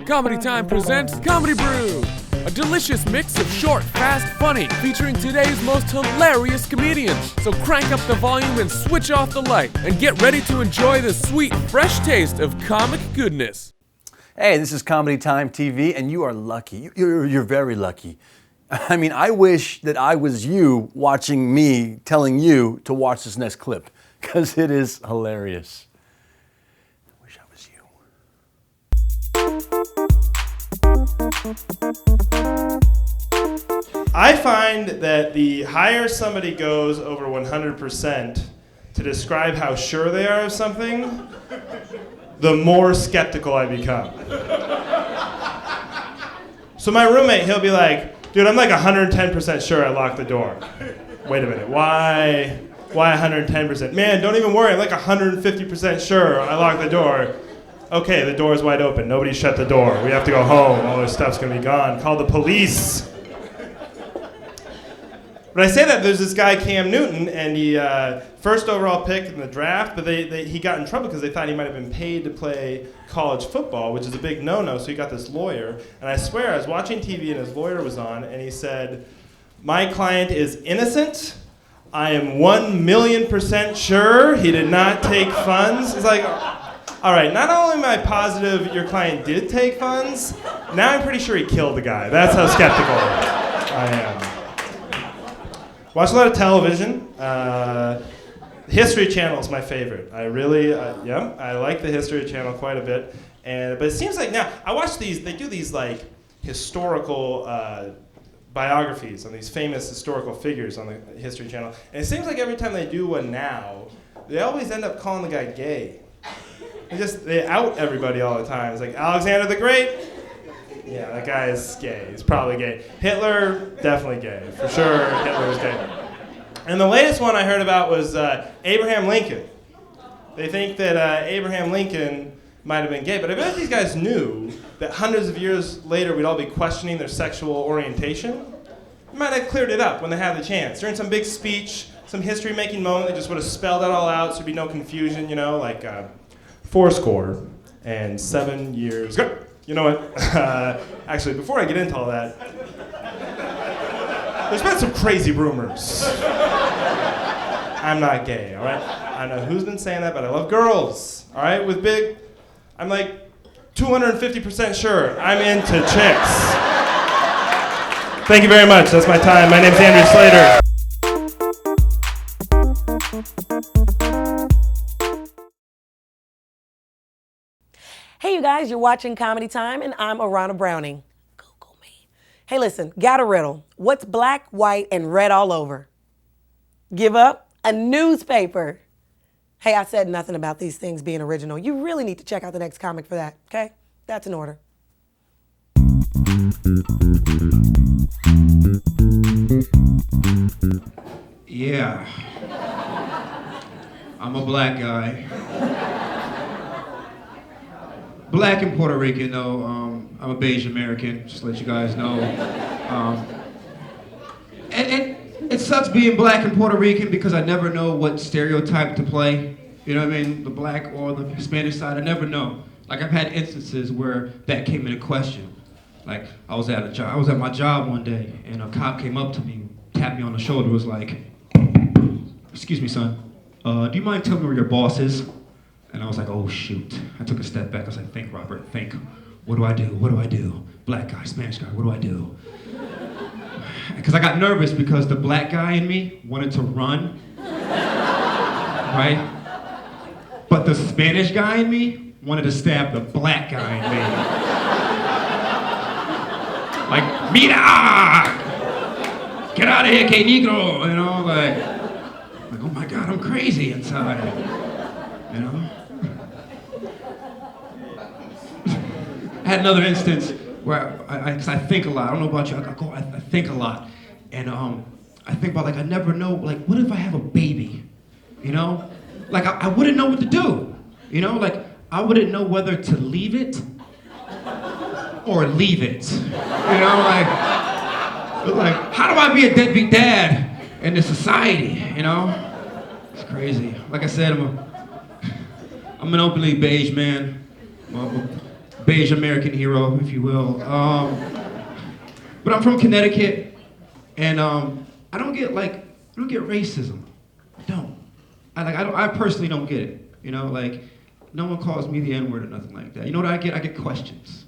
Comedy Time presents Comedy Brew, a delicious mix of short, fast, funny, featuring today's most hilarious comedians. So crank up the volume and switch off the light, and get ready to enjoy the sweet, fresh taste of comic goodness. Hey, this is Comedy Time TV, and you are lucky. You're very lucky. I mean, I wish that I was you watching me telling you to watch this next clip, because it is hilarious. I wish I was you. I find that the higher somebody goes over 100% to describe how sure they are of something, the more skeptical I become. So my roommate, he'll be like, dude, I'm like 110% sure I locked the door. Wait a minute, why 110%? Man, don't even worry, I'm like 150% sure I locked the door. Okay, the door is wide open. Nobody shut the door. We have to go home. All this stuff's gonna be gone. Call the police. But I say that there's this guy, Cam Newton, and he first overall pick in the draft, but he got in trouble because they thought he might have been paid to play college football, which is a big no-no, so he got this lawyer. And I swear, I was watching TV and his lawyer was on, and he said, "My client is innocent. I am 1,000,000% sure he did not take funds." It's like, all right, not only am I positive your client did take funds, now I'm pretty sure he killed the guy. That's how skeptical I am. Watch a lot of television. History Channel is my favorite. I really, I like the History Channel quite a bit. But it seems like now, I watch these, they do these like historical biographies on these famous historical figures on the History Channel. And it seems like every time they do one now, they always end up calling the guy gay. They out everybody all the time. It's like Alexander the Great. Yeah, that guy is gay. He's probably gay. Hitler, definitely gay. For sure, Hitler was gay. And the latest one I heard about was Abraham Lincoln. They think that Abraham Lincoln might have been gay, but I bet these guys knew that hundreds of years later we'd all be questioning their sexual orientation. They might have cleared it up when they had the chance. During some big speech, some history-making moment, they just would have spelled it all out so there'd be no confusion, you know, like 407 years ago. You know what? Actually, before I get into all that, there's been some crazy rumors. I'm not gay, all right? I don't know who's been saying that, but I love girls, all right? I'm like 250% sure I'm into chicks. Thank you very much. That's my time. My name's Andrew Slater. Hey, you guys, you're watching Comedy Time, and I'm Arana Browning. Google me. Hey, listen, got a riddle. What's black, white, and red all over? Give up? A newspaper. Hey, I said nothing about these things being original. You really need to check out the next comic for that, okay? That's in order. Yeah. I'm a black guy. Black and Puerto Rican, though. I'm a beige American, just to let you guys know. And it sucks being black and Puerto Rican because I never know what stereotype to play. You know what I mean? The black or the Spanish side, I never know. Like, I've had instances where that came into question. Like, I was at my job one day, and a cop came up to me, tapped me on the shoulder, was like, "Excuse me, son, do you mind telling me where your boss is?" And I was like, oh shoot. I took a step back. I was like, think, Robert, think. What do I do? What do I do? Black guy, Spanish guy, what do I do? Because I got nervous because the black guy in me wanted to run, right? But the Spanish guy in me wanted to stab the black guy in me. Like, mira! Get out of here, que negro! You know, like, oh my God, I'm crazy inside. You know? I had another instance where I think a lot. I don't know about you. I think a lot, and I think about, like, I never know, like, what if I have a baby? You know, like I wouldn't know what to do. You know, like I wouldn't know whether to leave it or leave it. You know, like how do I be a deadbeat dad in this society? You know, it's crazy. Like I said, I'm an openly beige man. beige American hero, if you will. But I'm from Connecticut, and I don't get racism. I don't. I personally don't get it. You know, like, no one calls me the N-word or nothing like that. You know what I get? I get questions.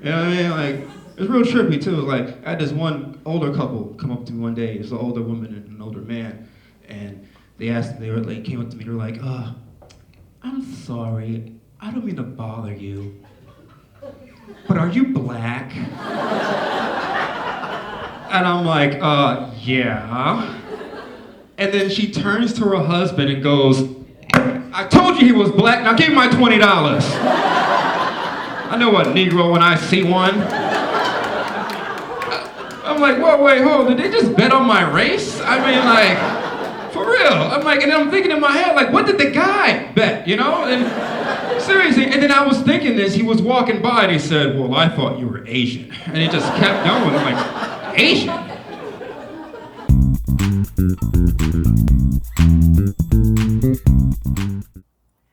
You know what I mean? Like, it's real trippy too. Like, I had this one older couple come up to me one day. It's an older woman and an older man, and they came up to me. They were like, "I'm sorry. I don't mean to bother you, but are you black?" And I'm like, yeah. And then she turns to her husband and goes, "I told you he was black. Now give me my $20. I know a Negro when I see one." I'm like, whoa, wait, hold, did they just bet on my race? I mean, like, for real. I'm like, and I'm thinking in my head, like, what did the guy bet, you know? And seriously, and then I was thinking this, he was walking by and he said, "Well, I thought you were Asian." And he just kept going. I'm like, Asian?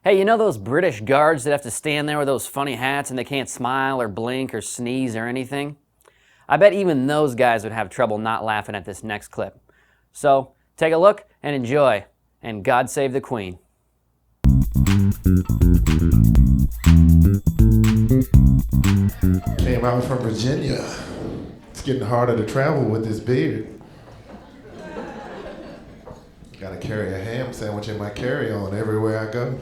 Hey, you know those British guards that have to stand there with those funny hats and they can't smile or blink or sneeze or anything? I bet even those guys would have trouble not laughing at this next clip. So, take a look and enjoy, and God save the Queen. Came out from Virginia. It's getting harder to travel with this beard. Gotta carry a ham sandwich in my carry-on everywhere I go.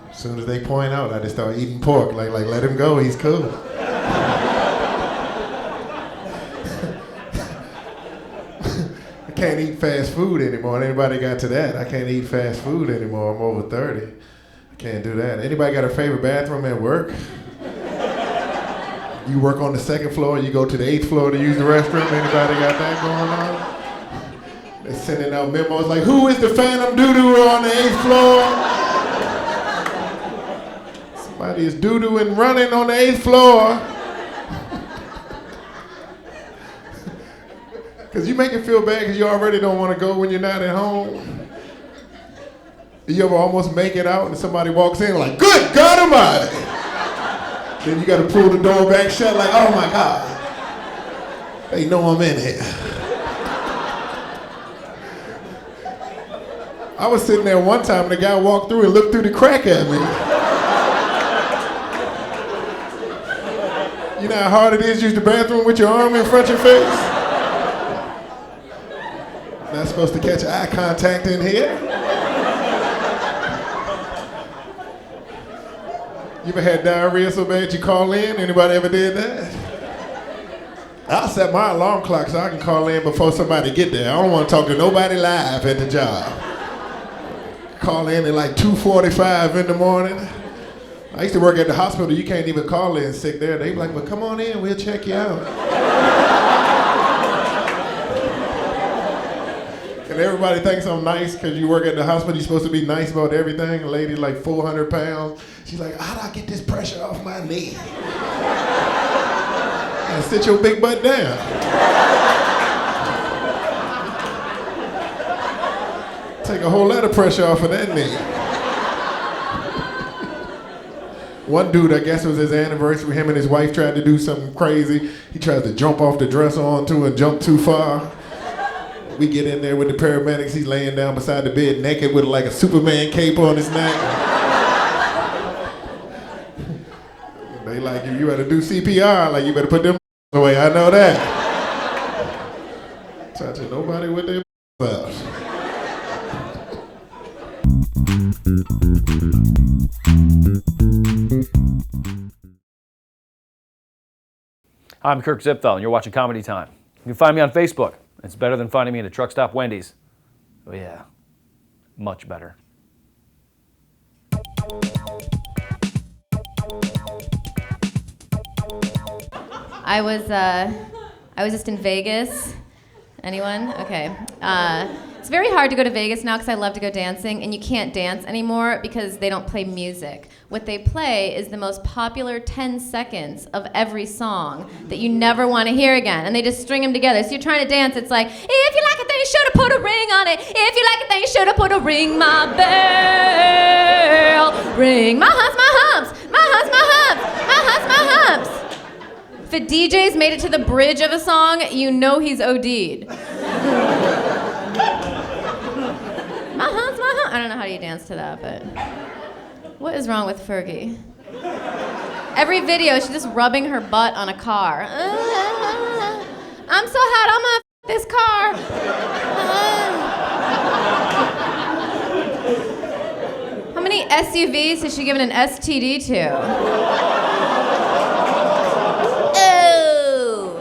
As soon as they point out, I just start eating pork. Like let him go, he's cool. I can't eat fast food anymore. Anybody got to that? I can't eat fast food anymore. I'm over 30. I can't do that. Anybody got a favorite bathroom at work? You work on the 2nd floor, you go to the 8th floor to use the restroom. Anybody got that going on? They're sending out memos like, "Who is the phantom doo-doo on the 8th floor?" Somebody is doo-dooing running on the 8th floor. Because you make it feel bad because you already don't want to go when you're not at home. You ever almost make it out and somebody walks in like, "Good God Almighty!" Then you got to pull the door back shut like, "Oh my God, they know I'm in here." I was sitting there one time and the guy walked through and looked through the crack at me. You know how hard it is to use the bathroom with your arm in front of your face? Not supposed to catch eye contact in here. You ever had diarrhea so bad you call in? Anybody ever did that? I'll set my alarm clock so I can call in before somebody get there. I don't want to talk to nobody live at the job. Call in at like 2:45 in the morning. I used to work at the hospital. You can't even call in sick there. They be like, "Well, come on in. We'll check you out." And everybody thinks I'm nice because you work at the hospital. You're supposed to be nice about everything. A lady like 400 pounds. She's like, "How do I get this pressure off my knee?" And sit your big butt down. Take a whole lot of pressure off of that knee. One dude, I guess it was his anniversary, him and his wife tried to do something crazy. He tried to jump off the dresser onto and jump too far. We get in there with the paramedics. He's laying down beside the bed naked with like a Superman cape on his neck. They like, "You better do CPR, like you better put them away." I know that. Touching nobody with their out. I'm Kirk Zipfel, and you're watching Comedy Time. You can find me on Facebook. It's better than finding me at a truck stop Wendy's. Oh yeah, much better. I was just in Vegas. Anyone? Okay. It's very hard to go to Vegas now because I love to go dancing, and you can't dance anymore because they don't play music. What they play is the most popular 10 seconds of every song that you never want to hear again, and they just string them together. So you're trying to dance, it's like, if you like it, then you should have put a ring on it. If you like it, then you should have put a ring, my bell. Ring my humps, my humps, my humps, my humps, my humps. humps, my humps. If a DJ's made it to the bridge of a song, you know he's OD'd. My humps, my humps. I don't know how you dance to that, but what is wrong with Fergie? Every video, she's just rubbing her butt on a car. I'm so hot, I'm gonna f this car. How many SUVs has she given an STD to? Oh.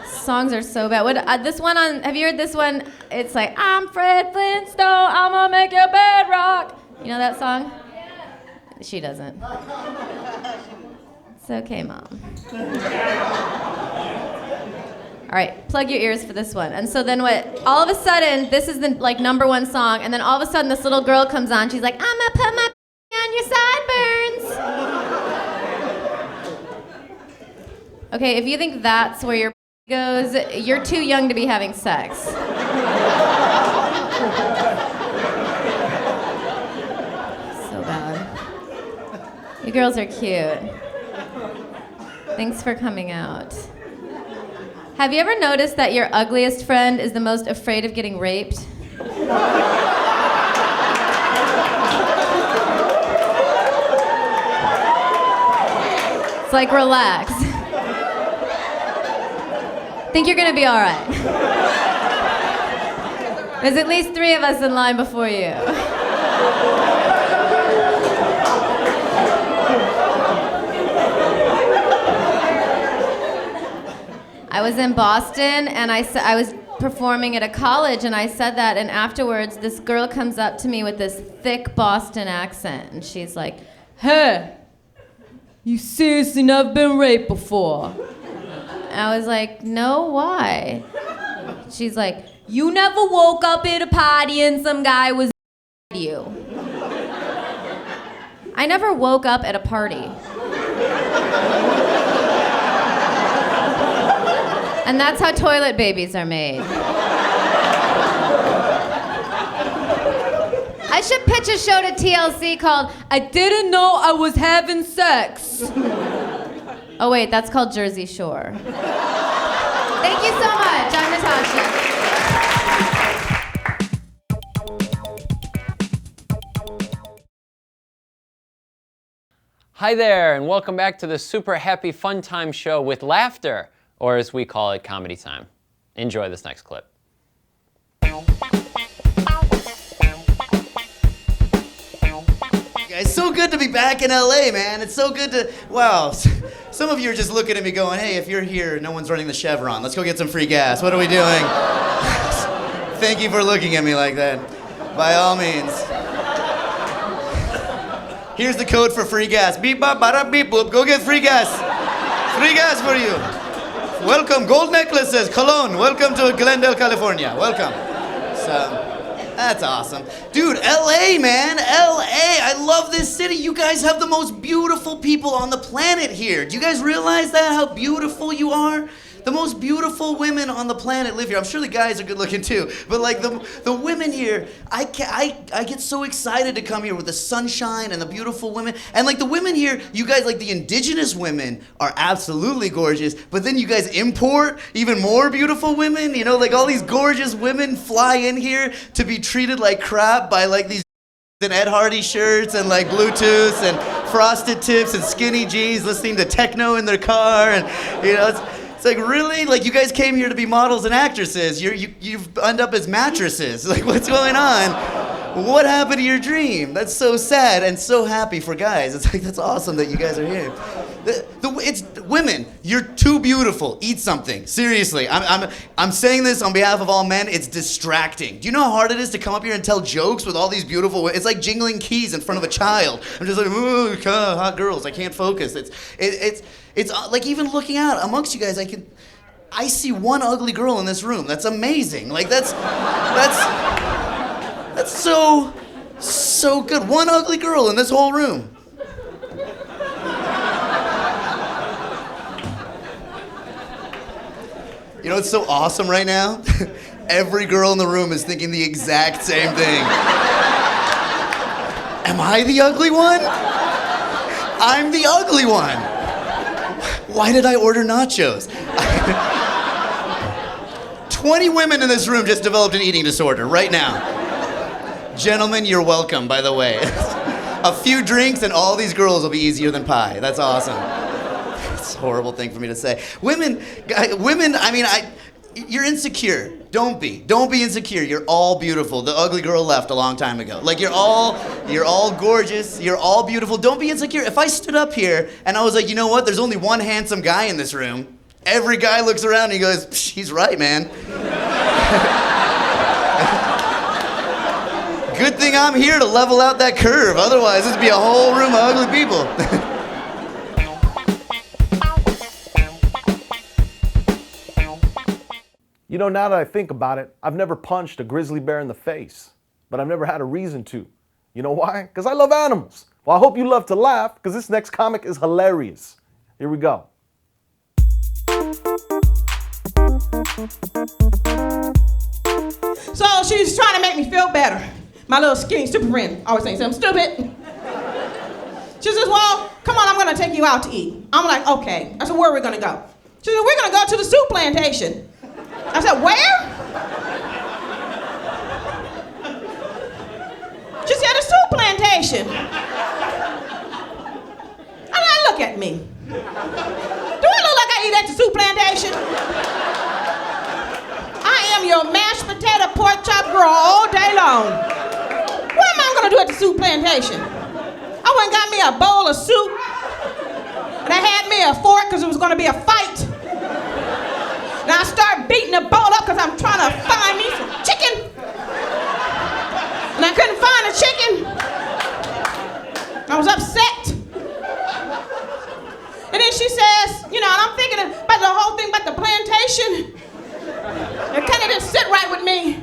Songs are so bad. What this one on? Have you heard this one? It's like I'm Fred Flintstone. I'm gonna make your bed rock. You know that song? She doesn't. It's okay, Mom. All right, plug your ears for this one. And so then what, all of a sudden, this is the like #1 song, and then all of a sudden this little girl comes on, she's like, I'm gonna put my on your sideburns. Okay, if you think that's where your goes, you're too young to be having sex. So bad. You girls are cute. Thanks for coming out. Have you ever noticed that your ugliest friend is the most afraid of getting raped? It's like, relax. Think you're gonna be all right. There's at least 3 of us in line before you. I was in Boston, and I was performing at a college, and I said that, and afterwards, this girl comes up to me with this thick Boston accent, and she's like, hey, you seriously never been raped before? And I was like, no, why? She's like, you never woke up at a party and some guy was you. I never woke up at a party. And that's how toilet babies are made. I should pitch a show to TLC called I Didn't Know I Was Having Sex. Oh wait, that's called Jersey Shore. Thank you so much. I'm Natasha. Hi there, and welcome back to the Super Happy Fun Time Show with laughter, or as we call it, comedy time. Enjoy this next clip. It's so good to be back in LA, man. It's so good to, wow. Some of you are just looking at me going, hey, if you're here, no one's running the Chevron. Let's go get some free gas. What are we doing? Thank you for looking at me like that. By all means. Here's the code for free gas. Beep, bop, bada, beep, boop. Go get free gas. Free gas for you. Welcome, gold necklaces, Cologne. Welcome to Glendale, California. Welcome. So, that's awesome. Dude, LA, man, LA. I love this city. You guys have the most beautiful people on the planet here. Do you guys realize that, how beautiful you are? The most beautiful women on the planet live here. I'm sure the guys are good looking too, but like the women here, I get so excited to come here with the sunshine and the beautiful women. And like the women here, you guys, like the indigenous women are absolutely gorgeous, but then you guys import even more beautiful women. You know, like all these gorgeous women fly in here to be treated like crap by like these and Ed Hardy shirts and like Bluetooth and frosted tips and skinny jeans, listening to techno in their car, and you know, it's like, really? Like, you guys came here to be models and actresses. You've end up as mattresses. Like, what's going on? What happened to your dream? That's so sad and so happy for guys. It's like, that's awesome that you guys are here. It's women. You're too beautiful. Eat something. Seriously, I'm saying this on behalf of all men. It's distracting. Do you know how hard it is to come up here and tell jokes with all these beautiful? It's like jingling keys in front of a child. I'm just like, ooh, hot girls. I can't focus. It's like, even looking out amongst you guys, I see one ugly girl in this room. That's amazing. Like that's so good. One ugly girl in this whole room. You know what's so awesome right now? Every girl in the room is thinking the exact same thing. Am I the ugly one? I'm the ugly one. Why did I order nachos? 20 women in this room just developed an eating disorder right now. Gentlemen, you're welcome, by the way. A few drinks and all these girls will be easier than pie. That's awesome. It's a horrible thing for me to say. Women, I mean, you're insecure. Don't be insecure. You're all beautiful. The ugly girl left a long time ago. Like, you're all gorgeous. You're all beautiful. Don't be insecure. If I stood up here and I was like, you know what? There's only one handsome guy in this room. Every guy looks around and he goes, he's right, man. Good thing I'm here to level out that curve. Otherwise, this would be a whole room of ugly people. You know, now that I think about it, I've never punched a grizzly bear in the face, but I've never had a reason to. You know why? Because I love animals. Well, I hope you love to laugh, because this next comic is hilarious. Here we go. So she's trying to make me feel better. My little skinny super friend always saying something stupid. She says, well, come on, I'm gonna take you out to eat. I'm like, okay. I said, where are we gonna go? She said, we're gonna go to the soup plantation. I said, where? She said, the soup plantation. I said, look at me. Do I look like I eat at the soup plantation? I am your mashed potato pork chop girl all day long. What am I gonna do at the soup plantation? I went and got me a bowl of soup, and I had me a fork because it was gonna be a fight. And I start beating the bowl up because I'm trying to find me some chicken. And I couldn't find the chicken. I was upset. And then she says, you know, and I'm thinking about the whole thing about the plantation. It kind of didn't sit right with me.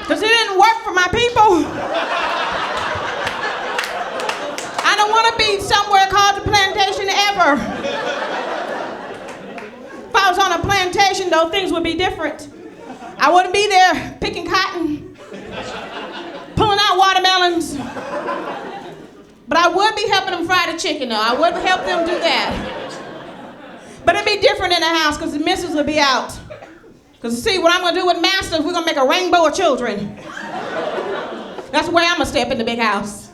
Because it didn't work for my people. I don't want to be somewhere called the plantation ever. If I was on a plantation, though, things would be different. I wouldn't be there picking cotton, pulling out watermelons. But I would be helping them fry the chicken, though. I would help them do that. But it'd be different in the house because the missus would be out. Because see, what I'm going to do with Master is we're going to make a rainbow of children. That's where I'm going to step in the big house.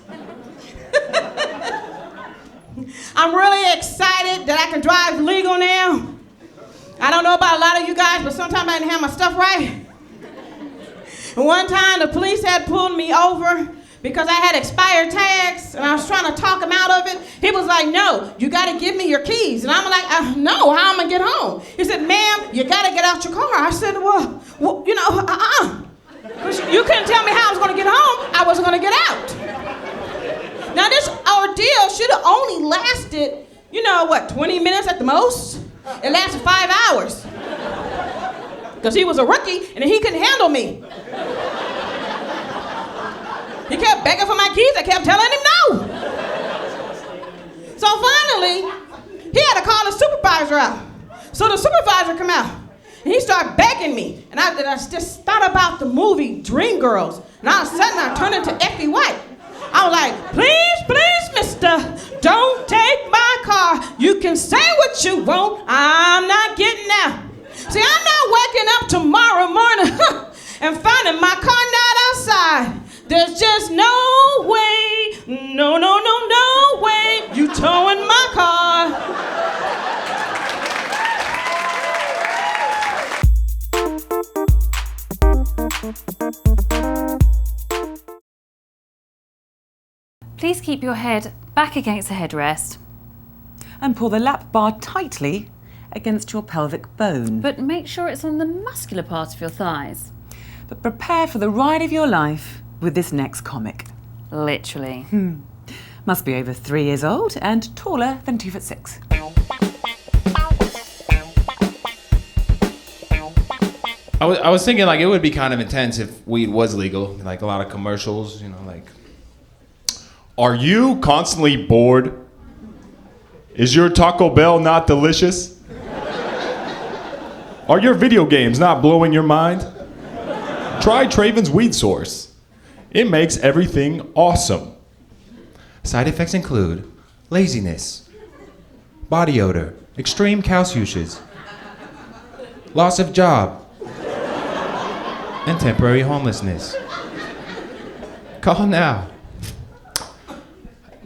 I'm really excited that I can drive legal now. I don't know about a lot of you guys, but sometimes I didn't have my stuff right. And one time the police had pulled me over because I had expired tags, and I was trying to talk him out of it. He was like, no, you gotta give me your keys. And I'm like, no, how am I gonna get home? He said, ma'am, you gotta get out your car. I said, well you know, You couldn't tell me how I was gonna get home. I wasn't gonna get out. Now this ordeal should have only lasted, 20 minutes at the most? It lasted 5 hours. Because he was a rookie, and he couldn't handle me. He kept begging for my keys. I kept telling him no. So finally, he had to call the supervisor out. So the supervisor come out, and he started begging me. And I just thought about the movie Dreamgirls. And all of a sudden, I turned into Effie White. I was like, please, mister, don't take my car. You can say what you want. I'm not getting out. See, I'm not waking up tomorrow morning and finding my car not outside. There's just no way, no way, you towing my car. Please keep your head back against the headrest. And pull the lap bar tightly against your pelvic bone. But make sure it's on the muscular part of your thighs. But prepare for the ride of your life with this next comic. Literally. Must be over 3 years old and taller than 2'6". I was thinking it would be kind of intense if weed was legal, like a lot of commercials, Are you constantly bored? Is your Taco Bell not delicious? Are your video games not blowing your mind? Try Traven's Weed Source. It makes everything awesome. Side effects include laziness, body odor, extreme calciuses, loss of job, and temporary homelessness. Call now.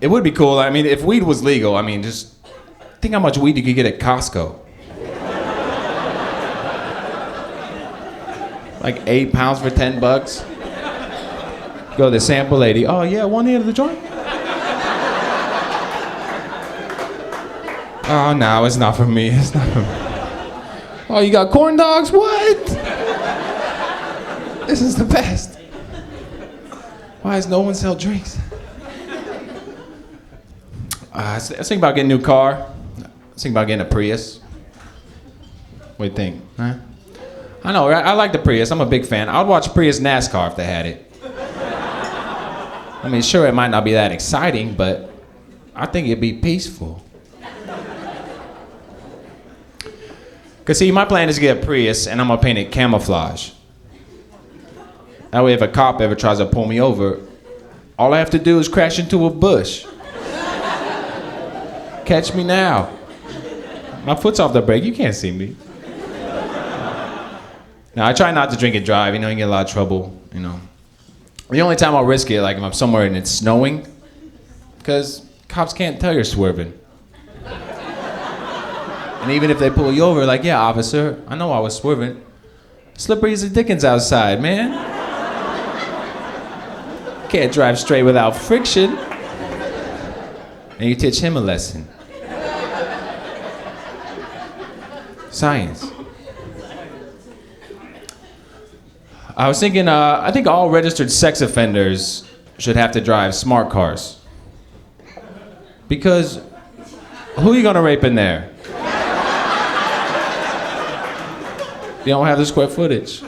It would be cool. I mean, if weed was legal, I mean, just think how much weed you could get at Costco. Like 8 pounds for $10. Go to the sample lady. Oh yeah, one end of the joint. Oh no, it's not for me. It's not for me. Oh, you got corn dogs? What? This is the best. Why does no one sell drinks? I was thinking about getting a new car. I was thinking about getting a Prius. What do you think? Huh? I know, I like the Prius. I'm a big fan. I would watch Prius NASCAR if they had it. I mean, sure, it might not be that exciting, but I think it'd be peaceful. Because, see, my plan is to get a Prius, and I'm going to paint it camouflage. That way, if a cop ever tries to pull me over, all I have to do is crash into a bush. Catch me now. My foot's off the brake. You can't see me. Now, I try not to drink and drive. You know, you get a lot of trouble, you know. The only time I'll risk it, like if I'm somewhere and it's snowing, because cops can't tell you're swerving. And even if they pull you over, like, yeah, officer, I know I was swerving. Slippery as the dickens outside, man. Can't drive straight without friction. And you teach him a lesson. Science. I was thinking, I think all registered sex offenders should have to drive smart cars. Because who are you gonna rape in there? You don't have the square footage.